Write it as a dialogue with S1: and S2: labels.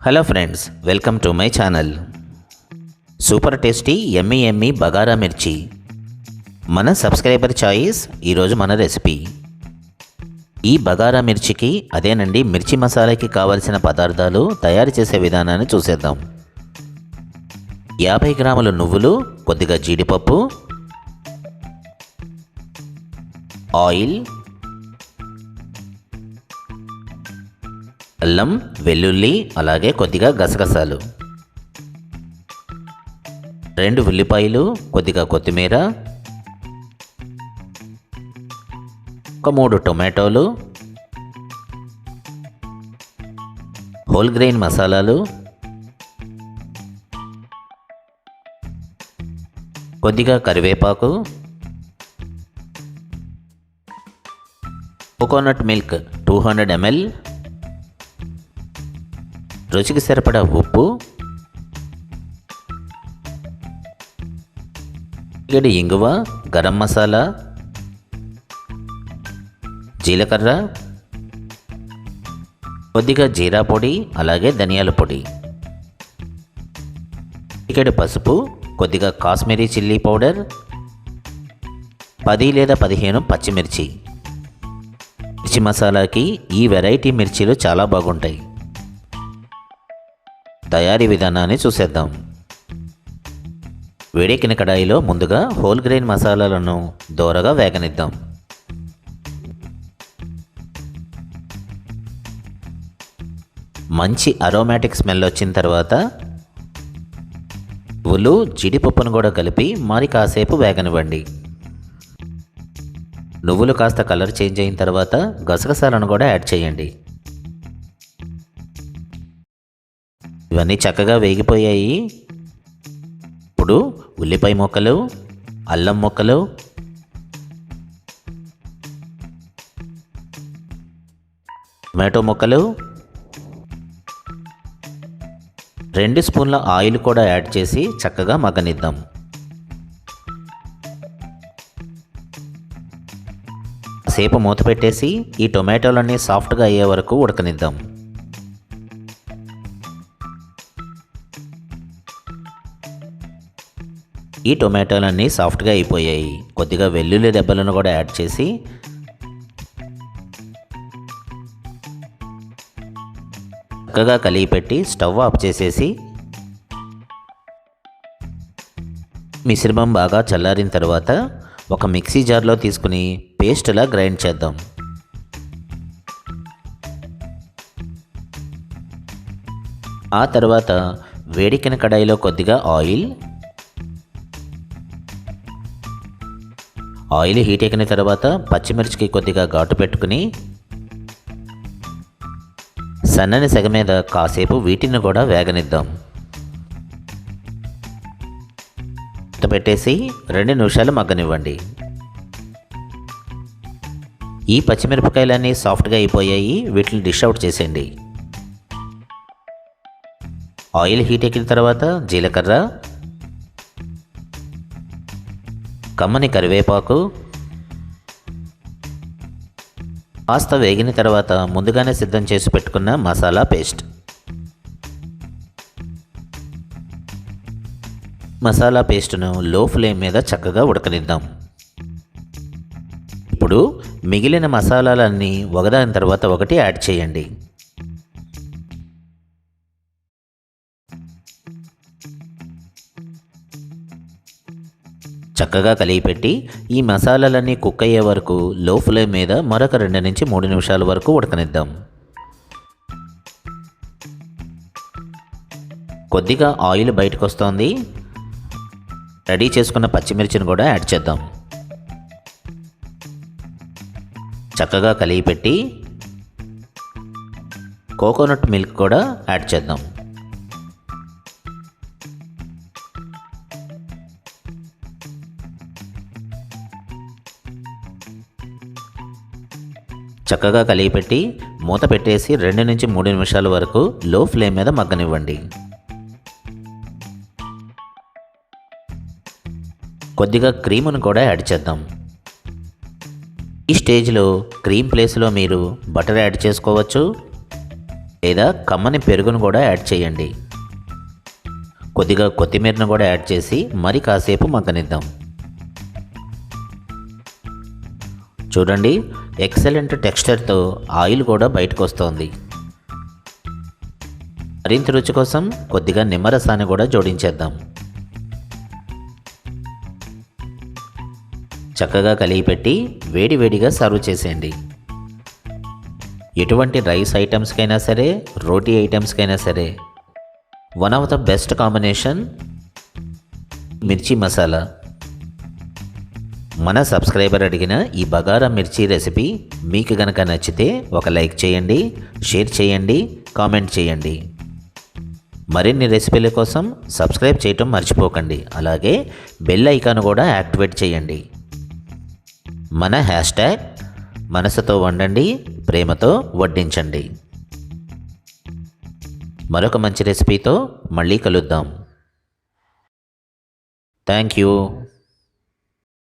S1: Hello friends, welcome to my channel. Super tasty Emmy Emmy bagara మిర్చి మన subscriber choice. ఈరోజు మన రెసిపీ ఈ బగారా మిర్చికి అదేనండి మిర్చి మసాలాకి కావలసిన పదార్థాలు తయారు చేసే విధానాన్ని చూసేద్దాం. 50 గ్రాముల నువ్వులు, కొద్దిగా జీడిపప్పు, ఆయిల్, అల్లం వెల్లుల్లి, అలాగే కొద్దిగా గసగసాలు, 2 ఉల్లిపాయలు, కొద్దిగా కొత్తిమీర, ఒక 3 టొమాటోలు, హోల్ గ్రెయిన్ మసాలాలు, కొద్దిగా కరివేపాకు, కోకోనట్ మిల్క్ 200 ml, రుచికి సరిపడా ఉప్పు, ఇంగువ, గరం మసాలా, జీలకర్ర, కొద్దిగా జీరా పొడి, అలాగే ధనియాల పొడి, పసుపు, కొద్దిగా కాశ్మీరీ చిల్లీ పౌడర్, 10 లేదా 15 పచ్చిమిర్చి. మిర్చి మసాలాకి ఈ వెరైటీ మిర్చీలు చాలా బాగుంటాయి. తయారీ విధానాన్ని చూసేద్దాం. వేడెక్కిన కడాయిలో ముందుగా హోల్ గ్రెయిన్ మసాలాలను దోరగా వేగనిద్దాం. మంచి అరోమాటిక్ స్మెల్ వచ్చిన తర్వాత నువ్వులు, జీడిపప్పును కూడా కలిపి మరి కాసేపు వేగనివ్వండి. నువ్వులు కాస్త కలర్ చేంజ్ అయిన తర్వాత గసగసాలను కూడా యాడ్ చేయండి. ఇవన్నీ చక్కగా వేగిపోయాయి. ఇప్పుడు ఉల్లిపాయ ముక్కలు, అల్లం ముక్కలు, టొమాటో ముక్కలు, 2 స్పూన్ల ఆయిల్ కూడా యాడ్ చేసి చక్కగా మగ్గనిద్దాం. సేపు మూత పెట్టేసి ఈ టొమాటోలన్నీ సాఫ్ట్గా అయ్యే వరకు ఉడకనిద్దాం. ఈ టొమాటోలన్నీ సాఫ్ట్గా అయిపోయాయి. కొద్దిగా వెల్లుల్లి దెబ్బలను కూడా యాడ్ చేసి చక్కగా కలిపి పెట్టి స్టవ్ ఆఫ్ చేసేసి మిశ్రమం బాగా చల్లారిన తర్వాత ఒక మిక్సీ జార్లో తీసుకుని పేస్ట్లా గ్రైండ్ చేద్దాం. ఆ తర్వాత వేడికిన కడాయిలో కొద్దిగా ఆయిల్ హీట్ ఎక్కిన తర్వాత పచ్చిమిర్చికి కొద్దిగా ఘాటు పెట్టుకుని సన్నని సెగ మీద కాసేపు వీటిని కూడా వేగనిద్దాం. పెట్టేసి 2 నిమిషాలు మగ్గనివ్వండి. ఈ పచ్చిమిరపకాయలన్నీ సాఫ్ట్గా అయిపోయాయి. వీటిని డిష్ అవుట్ చేసేయండి. ఆయిల్ హీట్ ఎక్కిన తర్వాత జీలకర్ర, కమ్మని కరివేపాకు, కాస్త వేగిన తర్వాత ముందుగానే సిద్ధం చేసి పెట్టుకున్న మసాలా పేస్ట్, మసాలా పేస్ట్ను లో ఫ్లేమ్ మీద చక్కగా ఉడకనిద్దాం. ఇప్పుడు మిగిలిన మసాలాలన్నీ ఒకదాని తర్వాత ఒకటి యాడ్ చేయండి. చక్కగా కలిపెట్టి ఈ మసాలాలన్నీ కుక్ అయ్యే వరకు లో ఫ్లేమ్ మీద మరొక 2 నుంచి 3 నిమిషాల వరకు ఉడకనిద్దాం. కొద్దిగా ఆయిల్ బయటకు వస్తోంది. రెడీ చేసుకున్న పచ్చిమిర్చిని కూడా యాడ్ చేద్దాం. చక్కగా కలిపెట్టి కోకోనట్ మిల్క్ కూడా యాడ్ చేద్దాం. చక్కగా కలిపెట్టి మూత పెట్టేసి 2 నుంచి 3 నిమిషాల వరకు లో ఫ్లేమ్ మీద మగ్గనివ్వండి. కొద్దిగా క్రీమును కూడా యాడ్ చేద్దాం. ఈ స్టేజ్లో క్రీమ్ ప్లేస్లో మీరు బటర్ యాడ్ చేసుకోవచ్చు. లేదా కమ్మని పెరుగును కూడా యాడ్ చేయండి. కొద్దిగా కొత్తిమీరను కూడా యాడ్ చేసి మరి కాసేపు మగ్గనిద్దాం. చూడండి, ఎక్సలెంట్ టెక్స్చర్తో ఆయిల్ కూడా బయటకు వస్తోంది. మరింత రుచి కోసం కొద్దిగా నిమ్మరసాన్ని కూడా జోడించేద్దాం. చక్కగా కలిగిపెట్టి వేడివేడిగా సర్వ్ చేసేయండి. ఎటువంటి రైస్ ఐటమ్స్కైనా సరే, రోటీ ఐటమ్స్కైనా సరే one of the best combination మిర్చి మసాలా. మన సబ్స్క్రైబర్ అడిగిన ఈ బగారా మిర్చి రెసిపీ మీకు గనక నచ్చితే ఒక లైక్ చేయండి, షేర్ చేయండి, కామెంట్ చేయండి. మరిన్ని రెసిపీల కోసం సబ్స్క్రైబ్ చేయటం మర్చిపోకండి. అలాగే బెల్ ఐకాన్ కూడా యాక్టివేట్ చేయండి. మన హ్యాష్ట్యాగ్ మనసుతో వండండి, ప్రేమతో వడ్డించండి. మరొక మంచి రెసిపీతో మళ్ళీ కలుద్దాం. Thank you.